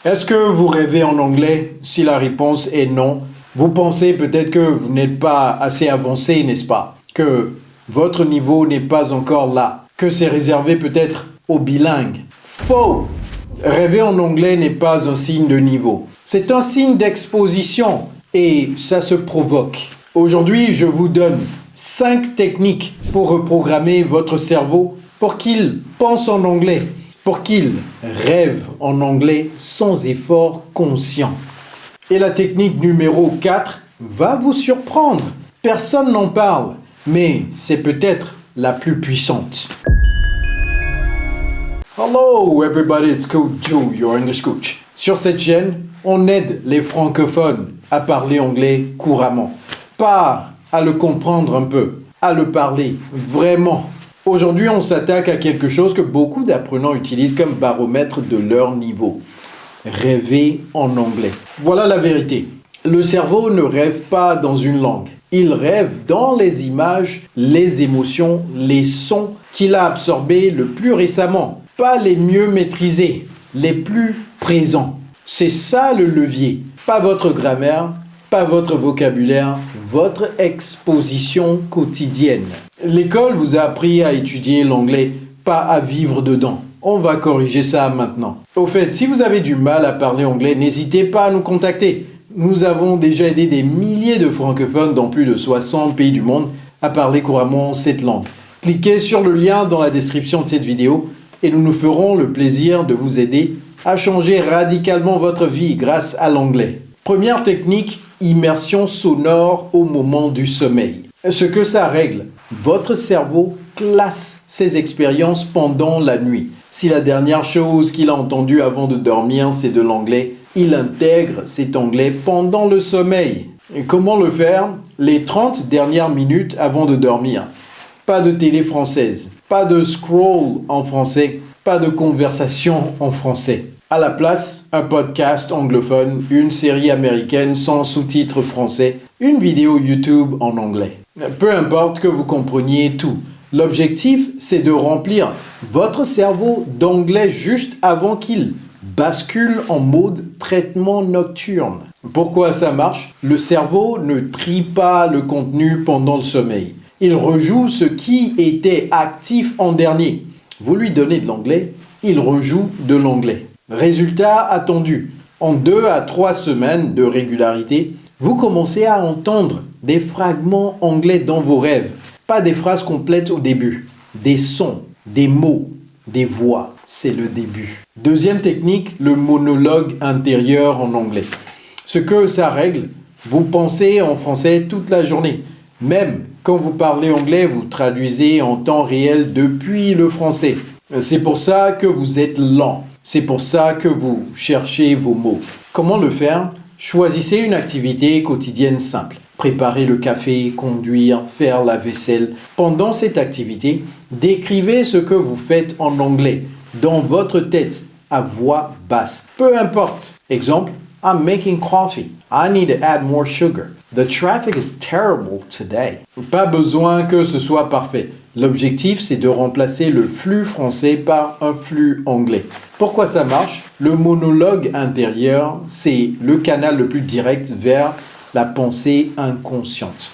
Est-ce que vous rêvez en anglais? Si la réponse est non, vous pensez peut-être que vous n'êtes pas assez avancé, n'est-ce pas? Que votre niveau n'est pas encore là, que c'est réservé peut-être aux bilingues. Faux! Rêver en anglais n'est pas un signe de niveau. C'est un signe d'exposition et ça se provoque. Aujourd'hui, je vous donne 5 techniques pour reprogrammer votre cerveau pour qu'il pense en anglais, pour qu'il rêve en anglais sans effort conscient. Et la technique numéro 4 va vous surprendre. Personne n'en parle, mais c'est peut-être la plus puissante. Hello everybody, it's Coach Joe, your English coach. Sur cette chaîne, on aide les francophones à parler anglais couramment. Pas à le comprendre un peu, à le parler vraiment. Aujourd'hui, on s'attaque à quelque chose que beaucoup d'apprenants utilisent comme baromètre de leur niveau. Rêver en anglais. Voilà la vérité. Le cerveau ne rêve pas dans une langue. Il rêve dans les images, les émotions, les sons qu'il a absorbés le plus récemment. Pas les mieux maîtrisés, les plus présents. C'est ça le levier. Pas votre grammaire, pas votre vocabulaire, votre exposition quotidienne. L'école vous a appris à étudier l'anglais, pas à vivre dedans. On va corriger ça maintenant. Au fait, si vous avez du mal à parler anglais, n'hésitez pas à nous contacter. Nous avons déjà aidé des milliers de francophones dans plus de 60 pays du monde à parler couramment cette langue. Cliquez sur le lien dans la description de cette vidéo et nous nous ferons le plaisir de vous aider à changer radicalement votre vie grâce à l'anglais. Première technique, immersion sonore au moment du sommeil. Ce que ça règle, votre cerveau classe ses expériences pendant la nuit. Si la dernière chose qu'il a entendue avant de dormir, c'est de l'anglais, il intègre cet anglais pendant le sommeil. Et comment le faire? Les 30 dernières minutes avant de dormir. Pas de télé française, pas de scroll en français, pas de conversation en français. À la place, un podcast anglophone, une série américaine sans sous-titres français, une vidéo YouTube en anglais. Peu importe que vous compreniez tout. L'objectif, c'est de remplir votre cerveau d'anglais juste avant qu'il bascule en mode traitement nocturne. Pourquoi ça marche? Le cerveau ne trie pas le contenu pendant le sommeil. Il rejoue ce qui était actif en dernier. Vous lui donnez de l'anglais, il rejoue de l'anglais. Résultat attendu. En 2 à 3 semaines de régularité, vous commencez à entendre des fragments anglais dans vos rêves. Pas des phrases complètes au début. Des sons, des mots, des voix. C'est le début. Deuxième technique, le monologue intérieur en anglais. Ce que ça règle, vous pensez en français toute la journée. Même quand vous parlez anglais, vous traduisez en temps réel depuis le français. C'est pour ça que vous êtes lent. C'est pour ça que vous cherchez vos mots. Comment le faire? Choisissez une activité quotidienne simple. Préparer le café, conduire, faire la vaisselle. Pendant cette activité, décrivez ce que vous faites en anglais, dans votre tête, à voix basse. Peu importe. Exemple, I'm making coffee. I need to add more sugar. The traffic is terrible today. Pas besoin que ce soit parfait. L'objectif, c'est de remplacer le flux français par un flux anglais. Pourquoi ça marche? Le monologue intérieur, c'est le canal le plus direct vers la pensée inconsciente.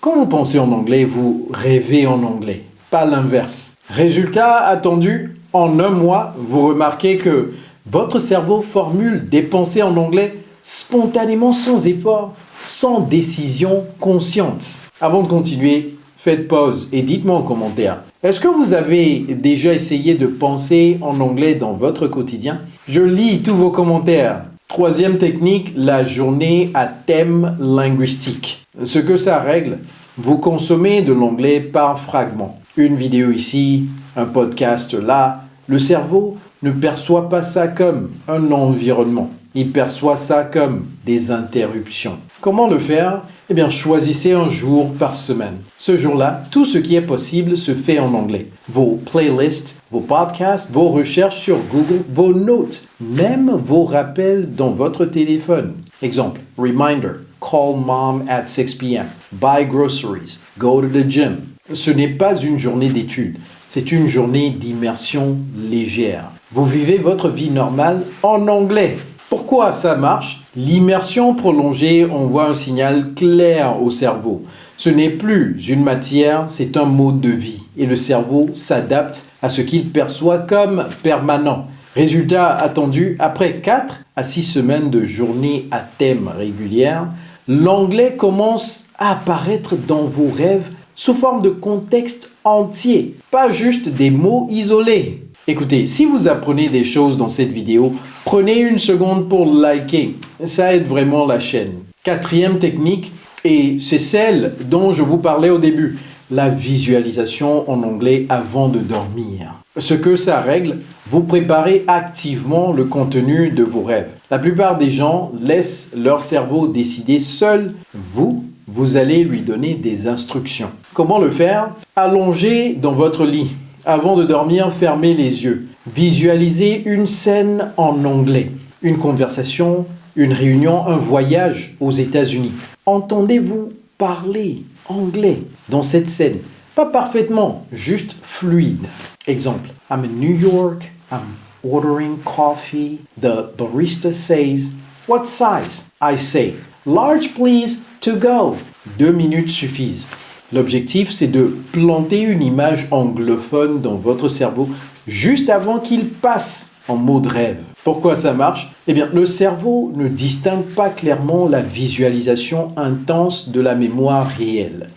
Quand vous pensez en anglais, vous rêvez en anglais, pas l'inverse. Résultat attendu, en 1 mois, vous remarquez que votre cerveau formule des pensées en anglais spontanément sans effort, sans décision consciente. Avant de continuer, faites pause et dites-moi en commentaire. Est-ce que vous avez déjà essayé de penser en anglais dans votre quotidien? Je lis tous vos commentaires. Troisième technique, la journée à thème linguistique. Ce que ça règle, vous consommez de l'anglais par fragments. Une vidéo ici, un podcast là. Le cerveau ne perçoit pas ça comme un environnement. Il perçoit ça comme des interruptions. Comment le faire? Eh bien, choisissez un jour par semaine. Ce jour-là, tout ce qui est possible se fait en anglais. Vos playlists, vos podcasts, vos recherches sur Google, vos notes, même vos rappels dans votre téléphone. Exemple, reminder, call mom at 6 p.m., buy groceries, go to the gym. Ce n'est pas une journée d'études, c'est une journée d'immersion légère. Vous vivez votre vie normale en anglais. Pourquoi ça marche? L'immersion prolongée envoie un signal clair au cerveau. Ce n'est plus une matière, c'est un mode de vie. Et le cerveau s'adapte à ce qu'il perçoit comme permanent. Résultat attendu, après 4 à 6 semaines de journées à thème régulières, l'anglais commence à apparaître dans vos rêves sous forme de contexte entier, pas juste des mots isolés. Écoutez, si vous apprenez des choses dans cette vidéo, prenez une seconde pour liker. Ça aide vraiment la chaîne. 4e technique, et c'est celle dont je vous parlais au début, la visualisation en anglais avant de dormir. Ce que ça règle, vous préparez activement le contenu de vos rêves. La plupart des gens laissent leur cerveau décider seul. Vous allez lui donner des instructions. Comment le faire? Allongez dans votre lit. Avant de dormir, fermez les yeux. Visualisez une scène en anglais. Une conversation, une réunion, un voyage aux États-Unis. Entendez-vous parler anglais dans cette scène? Pas parfaitement, juste fluide. Exemple, I'm in New York, I'm ordering coffee. The barista says, what size? I say, large please, to go. 2 minutes suffisent. L'objectif, c'est de planter une image anglophone dans votre cerveau juste avant qu'il passe en mode rêve. Pourquoi ça marche? Eh bien, le cerveau ne distingue pas clairement la visualisation intense de la mémoire réelle.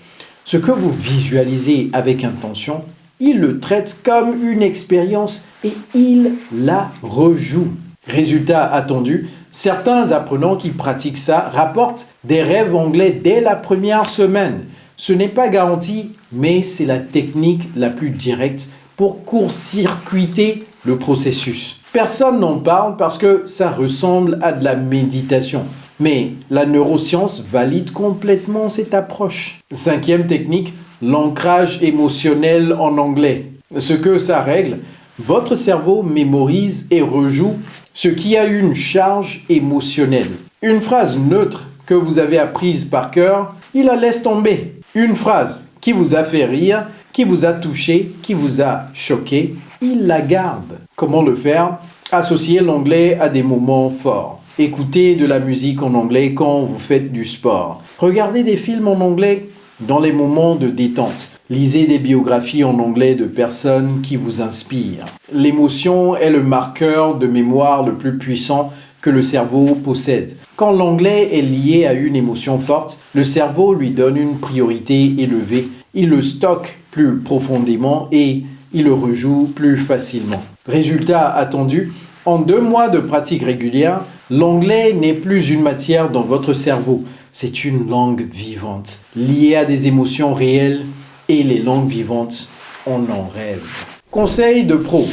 Ce que vous visualisez avec intention, il le traite comme une expérience et il la rejoue. Résultat attendu, certains apprenants qui pratiquent ça rapportent des rêves anglais dès la première semaine. Ce n'est pas garanti, mais c'est la technique la plus directe pour court-circuiter le processus. Personne n'en parle parce que ça ressemble à de la méditation. Mais la neuroscience valide complètement cette approche. 5e technique, l'ancrage émotionnel en anglais. Ce que ça règle, votre cerveau mémorise et rejoue ce qui a une charge émotionnelle. Une phrase neutre que vous avez apprise par cœur, il la laisse tomber. Une phrase qui vous a fait rire, qui vous a touché, qui vous a choqué, il la garde. Comment le faire? Associer l'anglais à des moments forts. Écoutez de la musique en anglais quand vous faites du sport. Regardez des films en anglais dans les moments de détente. Lisez des biographies en anglais de personnes qui vous inspirent. L'émotion est le marqueur de mémoire le plus puissant que le cerveau possède. Quand l'anglais est lié à une émotion forte, le cerveau lui donne une priorité élevée. Il le stocke plus profondément et il le rejoue plus facilement. Résultat attendu, en 2 mois de pratique régulière, l'anglais n'est plus une matière dans votre cerveau. C'est une langue vivante, liée à des émotions réelles et les langues vivantes, on en rêve. Conseil de pro,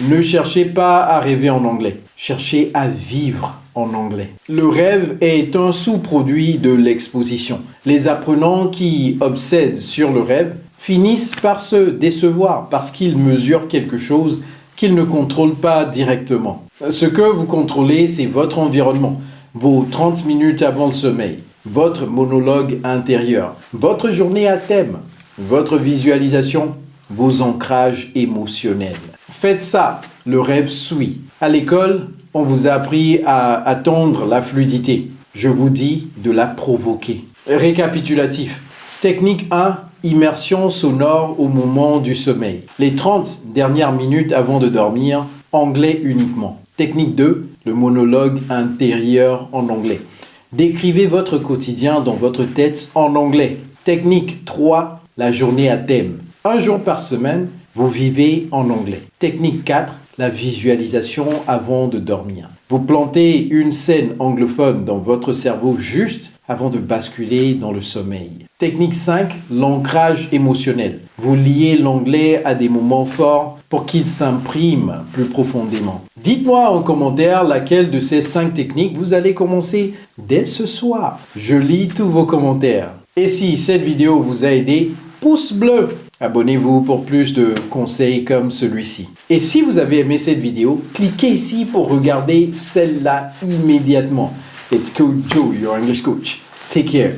ne cherchez pas à rêver en anglais, cherchez à vivre en anglais. Le rêve est un sous-produit de l'exposition. Les apprenants qui obsèdent sur le rêve finissent par se décevoir parce qu'ils mesurent quelque chose qu'ils ne contrôlent pas directement. Ce que vous contrôlez, c'est votre environnement, vos 30 minutes avant le sommeil, votre monologue intérieur, votre journée à thème, votre visualisation, vos ancrages émotionnels. Faites ça, le rêve suit. À l'école, on vous a appris à attendre la fluidité. Je vous dis de la provoquer. Récapitulatif. Technique 1, immersion sonore au moment du sommeil. Les 30 dernières minutes avant de dormir, anglais uniquement. Technique 2, le monologue intérieur en anglais. Décrivez votre quotidien dans votre tête en anglais. Technique 3, la journée à thème. 1 jour par semaine, vous vivez en anglais. Technique 4, la visualisation avant de dormir. Vous plantez une scène anglophone dans votre cerveau juste avant de basculer dans le sommeil. Technique 5, l'ancrage émotionnel. Vous liez l'anglais à des moments forts pour qu'il s'imprime plus profondément. Dites-moi en commentaire laquelle de ces 5 techniques vous allez commencer dès ce soir. Je lis tous vos commentaires. Et si cette vidéo vous a aidé, pouce bleu. Abonnez-vous pour plus de conseils comme celui-ci. Et si vous avez aimé cette vidéo, cliquez ici pour regarder celle-là immédiatement. It's Coach Joe, your English coach. Take care.